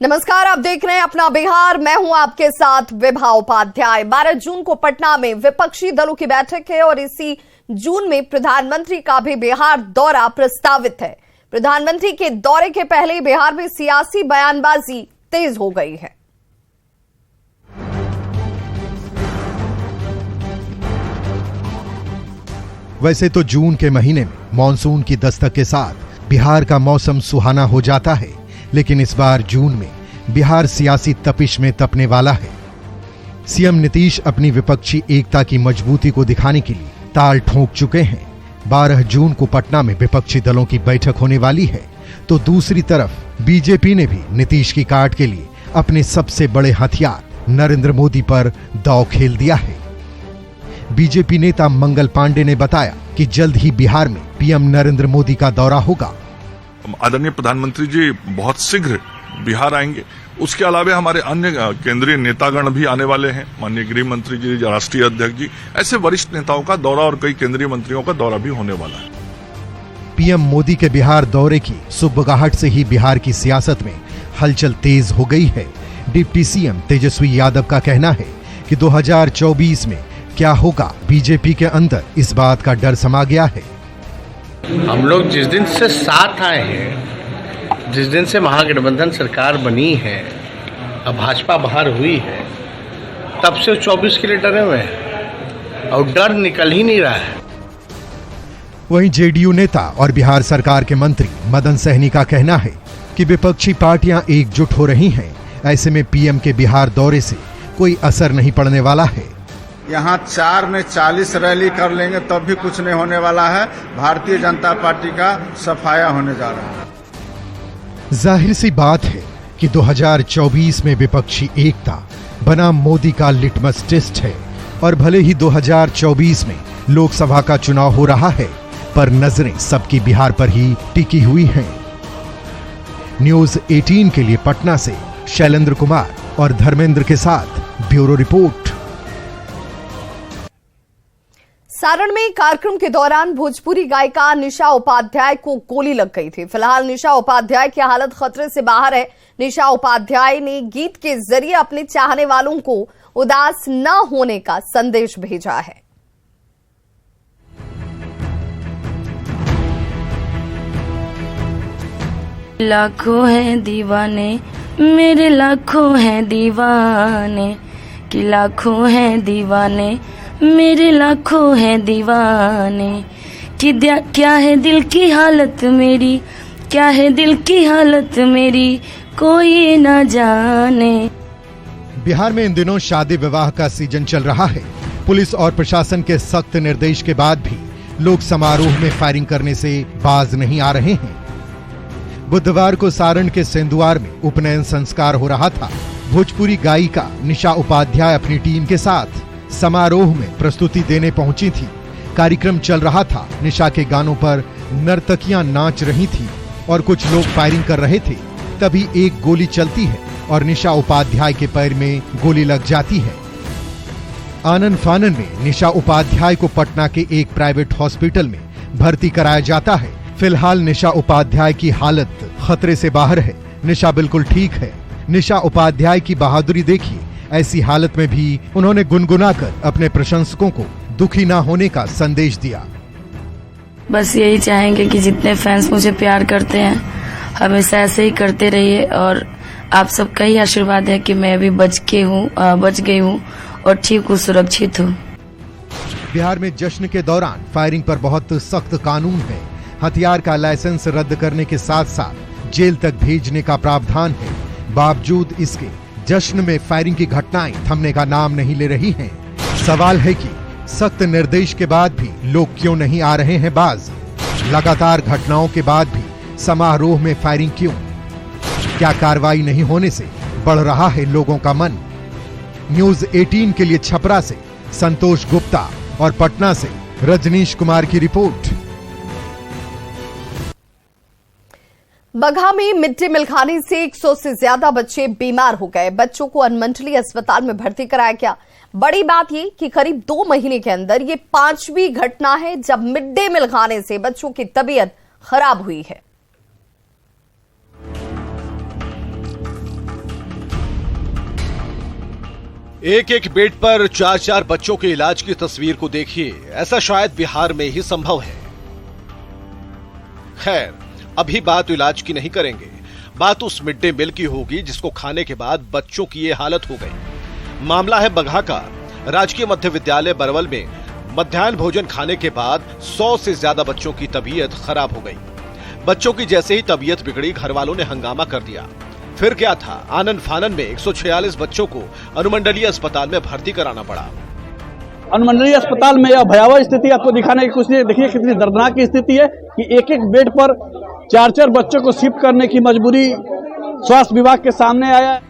नमस्कार, आप देख रहे हैं अपना बिहार। मैं हूं आपके साथ विभा उपाध्याय। 12 जून को पटना में विपक्षी दलों की बैठक है और इसी जून में प्रधानमंत्री का भी बिहार दौरा प्रस्तावित है। प्रधानमंत्री के दौरे के पहले बिहार में सियासी बयानबाजी तेज हो गई है। वैसे तो जून के महीने में मॉनसून की दस्तक के साथ बिहार का मौसम सुहाना हो जाता है, लेकिन इस बार जून में बिहार सियासी तपिश में तपने वाला है। सीएम नीतीश अपनी विपक्षी एकता की मजबूती को दिखाने के लिए ताल ठोक चुके हैं। 12 जून को पटना में विपक्षी दलों की बैठक होने वाली है, तो दूसरी तरफ बीजेपी ने भी नीतीश की काट के लिए अपने सबसे बड़े हथियार नरेंद्र मोदी पर दांव खेल दिया है। बीजेपी नेता मंगल पांडे ने बताया कि जल्द ही बिहार में पीएम नरेंद्र मोदी का दौरा होगा। आदरणीय प्रधानमंत्री जी बहुत शीघ्र बिहार आएंगे। उसके अलावा हमारे अन्य केंद्रीय नेतागण भी आने वाले हैं। माननीय गृह मंत्री जी, राष्ट्रीय अध्यक्ष जी, ऐसे वरिष्ठ नेताओं का दौरा और कई केंद्रीय मंत्रियों का दौरा भी होने वाला है। पीएम मोदी के बिहार दौरे की सुबगाहट से ही बिहार की सियासत में हलचल तेज हो गई है। डिप्टी सीएम तेजस्वी यादव का कहना है कि 2024 में क्या होगा, बीजेपी के अंदर इस बात का डर समा गया है। हम लोग जिस दिन से साथ आए हैं, जिस दिन से महागठबंधन सरकार बनी है, अब भाजपा बाहर हुई है, तब से 24 के लिए डरे हुए हैं और डर निकल ही नहीं रहा है। वहीं जेडीयू नेता और बिहार सरकार के मंत्री मदन सहनी का कहना है कि विपक्षी पार्टियां एकजुट हो रही हैं। ऐसे में पीएम के बिहार दौरे से कोई असर नहीं पड़ने वाला है। यहाँ 4 में 40 रैली कर लेंगे तब भी कुछ नहीं होने वाला है। भारतीय जनता पार्टी का सफाया होने जा रहा है। जाहिर सी बात है कि 2024 में विपक्षी एकता बनाम मोदी का लिटमस टेस्ट है और भले ही 2024 में लोकसभा का चुनाव हो रहा है, पर नजरें सबकी बिहार पर ही टिकी हुई हैं। न्यूज 18 के लिए पटना से शैलेंद्र कुमार और धर्मेंद्र के साथ ब्यूरो रिपोर्ट। सारण में कार्यक्रम के दौरान भोजपुरी गायिका निशा उपाध्याय को गोली लग गई थी। फिलहाल निशा उपाध्याय की हालत खतरे से बाहर है। निशा उपाध्याय ने गीत के जरिए अपने चाहने वालों को उदास न होने का संदेश भेजा है। लाखों हैं दीवाने, मेरे लाखों हैं दीवाने, कि लाखों हैं दीवाने, मेरे लाखों हैं दीवाने, कि क्या है दिल की हालत मेरी, क्या है दिल की हालत मेरी, कोई ना जाने। बिहार में इन दिनों शादी विवाह का सीजन चल रहा है। पुलिस और प्रशासन के सख्त निर्देश के बाद भी लोग समारोह में फायरिंग करने से बाज नहीं आ रहे हैं। बुधवार को सारण के सेंदुआर में उपनयन संस्कार हो रहा था। भोजपुरी गायिका निशा उपाध्याय अपनी टीम के साथ समारोह में प्रस्तुति देने पहुंची थी। कार्यक्रम चल रहा था। निशा के गानों पर नर्तकियां नाच रही थी और कुछ लोग फायरिंग कर रहे थे। तभी एक गोली चलती है और निशा उपाध्याय के पैर में गोली लग जाती है। आनन फानन में निशा उपाध्याय को पटना के एक प्राइवेट हॉस्पिटल में भर्ती कराया जाता है। फिलहाल निशा उपाध्याय की हालत खतरे से बाहर है। निशा बिल्कुल ठीक है। निशा उपाध्याय की बहादुरी देखिए। ऐसी हालत में भी उन्होंने गुनगुनाकर अपने प्रशंसकों को दुखी ना होने का संदेश दिया। बस यही चाहेंगे कि जितने फैंस मुझे प्यार करते हैं हमेशा ऐसे ही करते रहिए, और आप सबका ही आशीर्वाद है कि मैं अभी बच गई हूँ और ठीक हूँ, सुरक्षित हूँ। बिहार में जश्न के दौरान फायरिंग पर बहुत सख्त कानून है। हथियार का लाइसेंस रद्द करने के साथ साथ जेल तक भेजने का प्रावधान है। बावजूद इसके जश्न में फायरिंग की घटनाएं थमने का नाम नहीं ले रही हैं। सवाल है कि सख्त निर्देश के बाद भी लोग क्यों नहीं आ रहे हैं बाज? लगातार घटनाओं के बाद भी समारोह में फायरिंग क्यों? क्या कार्रवाई नहीं होने से बढ़ रहा है लोगों का मन? न्यूज 18 के लिए छपरा से संतोष गुप्ता और पटना से रजनीश कुमार की रिपोर्ट। बगहा में मिड डे मील खाने से 100 से ज्यादा बच्चे बीमार हो गए। बच्चों को अनुमंडलीय अस्पताल में भर्ती कराया गया। बड़ी बात ये कि करीब 2 महीने के अंदर ये 5वीं घटना है जब मिड डे मील खाने से बच्चों की तबीयत खराब हुई है। एक एक बेड पर 4-4 बच्चों के इलाज की तस्वीर को देखिए, ऐसा शायद बिहार में ही संभव है। खैर, अभी बात इलाज की नहीं करेंगे, बात उस मिड डे मील की होगी जिसको खाने के बाद बच्चों की ये हालत हो गई। मामला है बगहा का। राजकीय मध्य विद्यालय बरवल में मध्याह्न भोजन खाने के बाद 100 से ज्यादा बच्चों की तबीयत खराब हो गई। बच्चों की जैसे ही तबीयत बिगड़ी, घर वालों ने हंगामा कर दिया। फिर क्या था, आनन फानन में 146 बच्चों को अनुमंडलीय अस्पताल में भर्ती कराना पड़ा। अनुमंडलीय अस्पताल में यह भयावह स्थिति आपको दिखाने की कोशिश, देखिए कितनी दर्दनाक स्थिति है कि एक एक बेड पर 4-4 बच्चों को शिफ्ट करने की मजबूरी स्वास्थ्य विभाग के सामने आया।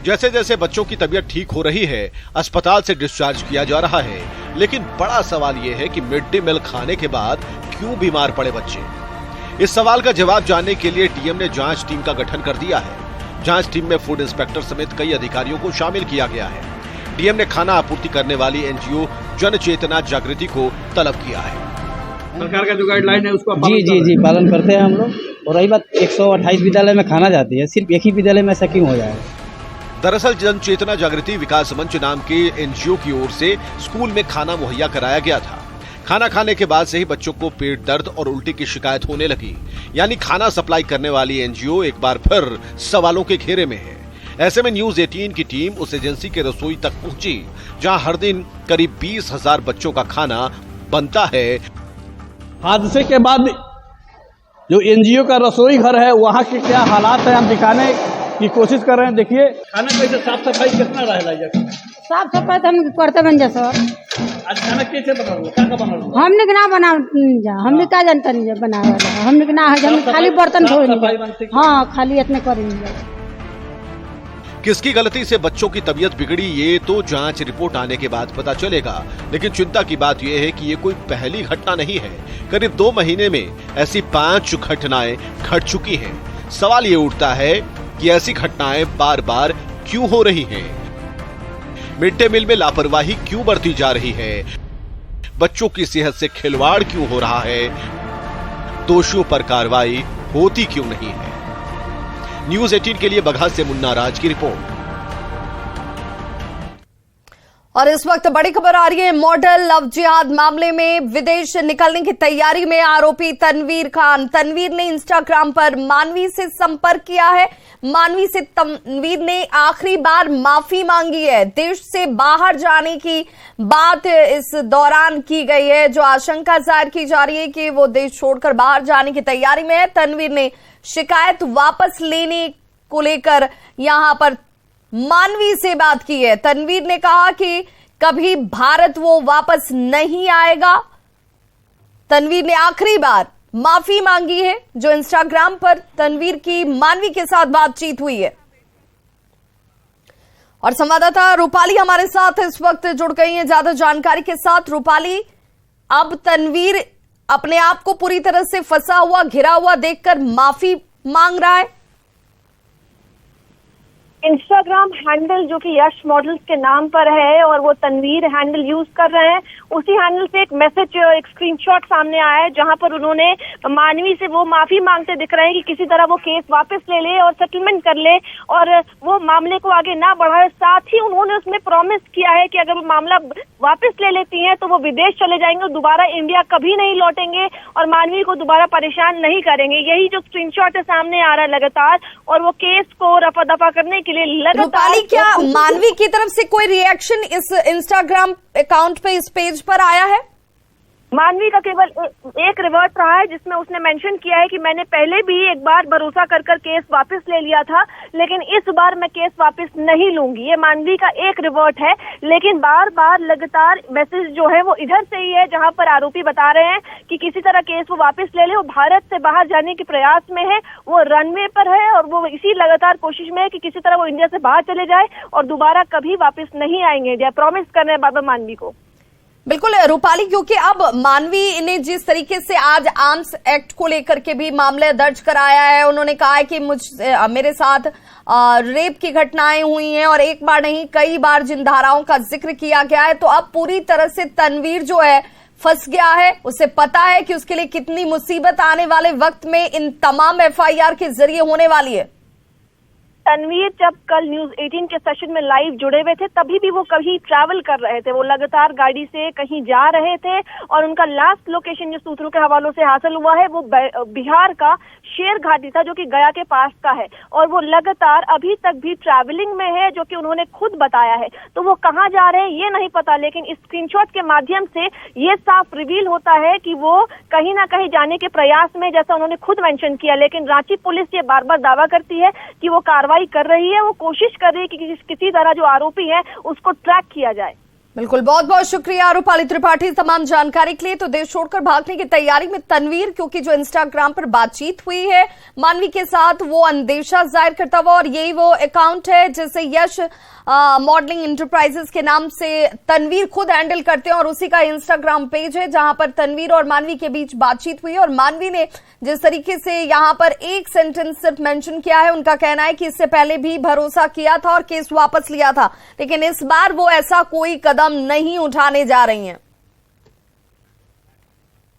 जैसे जैसे बच्चों की तबीयत ठीक हो रही है, अस्पताल से डिस्चार्ज किया जा रहा है, लेकिन बड़ा सवाल यह है कि मिड डे मील खाने के बाद क्यों बीमार पड़े बच्चे। इस सवाल का जवाब जानने के लिए डीएम ने जांच टीम का गठन कर दिया है। जांच टीम में फूड इंस्पेक्टर समेत कई अधिकारियों को शामिल किया गया है। डीएम ने खाना आपूर्ति करने वाली एनजीओ जन चेतना जागृति को तलब किया है। सरकार का जो गाइडलाइन है उसको जी पालन करते हैं हम लोग। और रही बात 128 विद्यालय में खाना जाती है, सिर्फ एक ही विद्यालय में ऐसा क्यों हो जाए। दरअसल जन चेतना जागृति विकास मंच नाम के एनजीओ की ओर से स्कूल में खाना मुहैया कराया गया था। खाना खाने के बाद से ही बच्चों को पेट दर्द और उल्टी की शिकायत होने लगी। यानी खाना सप्लाई करने वाली एनजीओ एक बार फिर सवालों के घेरे में है। ऐसे में न्यूज 18 की टीम उस एजेंसी के रसोई तक पहुंची जहां हर दिन करीब 20,000 बच्चों का खाना बनता है। हादसे के बाद जो एनजीओ का रसोई घर है वहाँ के क्या हालात है हम दिखाने की कोशिश कर रहे हैं। देखिए खाना कैसे साफ सफाई कितना रहेगा। साफ सफाई तो हम करते बन जैसा। आज खाना कैसे बना रहा क्या बना हमने के ना बना जा, हमने क्या जानता नहीं बना वाला, हमने के ना है, हम खाली बर्तन धोए नहीं। हाँ, खाली इतने करेंगे। किसकी गलती से बच्चों की तबीयत बिगड़ी ये तो जांच रिपोर्ट आने के बाद पता चलेगा, लेकिन चिंता की बात यह है कि ये कोई पहली घटना नहीं है। करीब 2 महीने में ऐसी 5 घटनाएं घट चुकी हैं। सवाल ये उठता है कि ऐसी घटनाएं बार बार क्यों हो रही हैं? मिड डे मील में लापरवाही क्यों बरती जा रही है? बच्चों की सेहत से खिलवाड़ क्यों हो रहा है? दोषियों पर कार्रवाई होती क्यों नहीं है? न्यूज 18 के लिए बगहा से मुन्ना राज की रिपोर्ट। और इस वक्त बड़ी खबर आ रही है मॉडल लव जिहाद मामले में विदेश निकलने की तैयारी में आरोपी तनवीर खान। तनवीर ने इंस्टाग्राम पर मानवी से संपर्क किया है। मानवी से तनवीर ने आखिरी बार माफी मांगी है। देश से बाहर जाने की बात इस दौरान की गई है, जो आशंका जाहिर की जा रही है कि वो देश छोड़कर बाहर जाने की तैयारी में है। तनवीर ने शिकायत वापस लेने को लेकर यहां पर मानवी से बात की है। तनवीर ने कहा कि कभी भारत वो वापस नहीं आएगा। तनवीर ने आखिरी बार माफी मांगी है, जो इंस्टाग्राम पर तनवीर की मानवी के साथ बातचीत हुई है। और संवाददाता रूपाली हमारे साथ इस वक्त जुड़ गई हैं ज्यादा जानकारी के साथ। रूपाली, अब तनवीर अपने आप को पूरी तरह से फंसा हुआ, घिरा हुआ देखकर माफी मांग रहा है। इंस्टाग्राम हैंडल जो कि यश मॉडल्स के नाम पर है और वो तनवीर हैंडल यूज कर रहे हैं, उसी हैंडल से एक मैसेज, एक स्क्रीनशॉट सामने आया है जहां पर उन्होंने मानवी से वो माफी मांगते दिख रहे हैं कि किसी तरह वो केस वापस ले ले और सेटलमेंट कर ले और वो मामले को आगे ना बढ़ाए। साथ ही उन्होंने उसमें प्रॉमिस किया है कि अगर वो मामला वापस ले लेती हैं तो वो विदेश चले जाएंगे और दोबारा इंडिया कभी नहीं लौटेंगे और मानवी को दोबारा परेशान नहीं करेंगे। यही जो स्क्रीनशॉट है सामने आ रहा है लगातार, और वो केस को रफा दफा करने के लिए रूपाली, क्या मानवी की तरफ से कोई रिएक्शन इस इंस्टाग्राम अकाउंट पे, इस पेज पर आया है? मानवी का केवल एक रिवर्ट रहा है जिसमें उसने मेंशन किया है कि मैंने पहले भी एक बार भरोसा कर केस वापस ले लिया था, लेकिन इस बार मैं केस वापस नहीं लूंगी। ये मानवी का एक रिवर्ट है, लेकिन बार बार लगातार मैसेज जो है वो इधर से ही है जहां पर आरोपी बता रहे हैं कि किसी तरह केस वो वापस ले ले। वो भारत से बाहर जाने के प्रयास में है, वो रनवे पर है और वो इसी लगातार कोशिश में है कि किसी तरह वो इंडिया से बाहर चले जाए और दोबारा कभी वापस नहीं आएंगे इंडिया। प्रॉमिस कर रहे हैं बाबा मानवी को। बिल्कुल रूपाली, क्योंकि अब मानवी ने जिस तरीके से आज आर्म्स एक्ट को लेकर के भी मामले दर्ज कराया है, उन्होंने कहा है कि मेरे साथ रेप की घटनाएं हुई हैं और एक बार नहीं कई बार जिन धाराओं का जिक्र किया गया है, तो अब पूरी तरह से तनवीर जो है फंस गया है। उसे पता है कि उसके लिए कितनी मुसीबत आने वाले वक्त में इन तमाम FIR के जरिए होने वाली है। तनवीर जब कल न्यूज 18 के सेशन में लाइव जुड़े हुए थे तभी भी वो कभी ट्रैवल कर रहे थे, वो लगातार गाड़ी से कहीं जा रहे थे और उनका लास्ट लोकेशन जो सूत्रों के हवालों से हासिल हुआ है वो बिहार का शेर घाटी था जो कि गया के पास का है और वो लगातार अभी तक भी ट्रैवलिंग में है जो कि उन्होंने खुद बताया है। तो वो कहाँ जा रहे हैं ये नहीं पता, लेकिन इस स्क्रीनशॉट के माध्यम से ये साफ रिवील होता है कि वो कहीं ना कहीं जाने के प्रयास में, जैसा उन्होंने खुद मेंशन किया। लेकिन रांची पुलिस ये बार बार दावा करती है कि वो कार्रवाई कर रही है, वो कोशिश कर रही है कि किसी तरह जो आरोपी है उसको ट्रैक किया जाए। बिल्कुल, बहुत बहुत शुक्रिया रूपाली त्रिपाठी तमाम जानकारी के लिए। तो देश छोड़कर भागने की तैयारी में तनवीर, क्योंकि जो इंस्टाग्राम पर बातचीत हुई है मानवी के साथ वो अंदेशा जाहिर करता हुआ, और यही वो अकाउंट है जिसे यश मॉडलिंग इंटरप्राइजेस के नाम से तनवीर खुद हैंडल करते हैं और उसी का इंस्टाग्राम पेज है जहां पर तनवीर और मानवी के बीच बातचीत हुई। और मानवी ने जिस तरीके से यहां पर एक सेंटेंस सिर्फ मेंशन किया है, उनका कहना है कि इससे पहले भी भरोसा किया था और केस वापस लिया था, लेकिन इस बार वो ऐसा कोई कदम नहीं उठाने जा रही हैं।